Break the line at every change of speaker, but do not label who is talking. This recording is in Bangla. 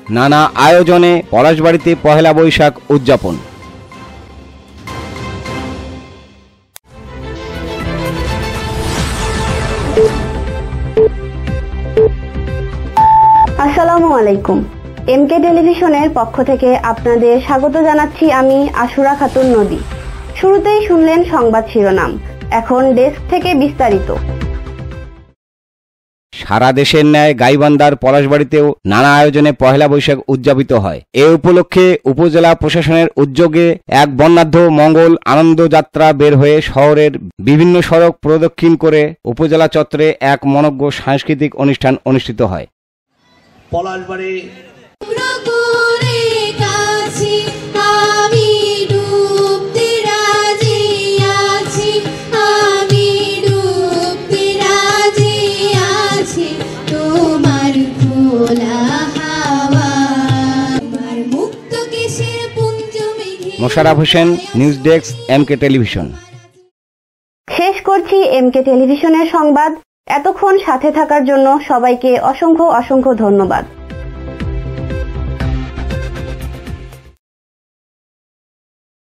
নানা আয়োজনে পলাশবাড়িতে পহেলা বৈশাখ উদযাপন।
আসসালামু আলাইকুম। এমকে টেলিভিশনের পক্ষ থেকে আপনাদের স্বাগত জানাচ্ছি আমি আশুরা খাতুন নদী। শুরুতেই শুনলেন সংবাদ শিরোনাম, এখন ডেস্ক থেকে বিস্তারিত।
সারা দেশের ন্যায় গাইবান্ধার পলাশবাড়িতেও নানা আয়োজনে পহেলা বৈশাখ উদযাপিত হয়। এ উপলক্ষে উপজেলা প্রশাসনের উদ্যোগে এক বর্ণাঢ্য মঙ্গল আনন্দ যাত্রা বের হয়ে শহরের বিভিন্ন সড়ক প্রদক্ষিণ করে উপজেলা চত্বরে এক মনোজ্ঞ সাংস্কৃতিক অনুষ্ঠান অনুষ্ঠিত হয়।
Palashbari
Mosharraf Hossain, news desk, MK television.
শেষ করছি এমকে টেলিভিশনের সংবাদ। এতক্ষণ সাথে থাকার জন্য সবাইকে অসংখ্য ধন্যবাদ।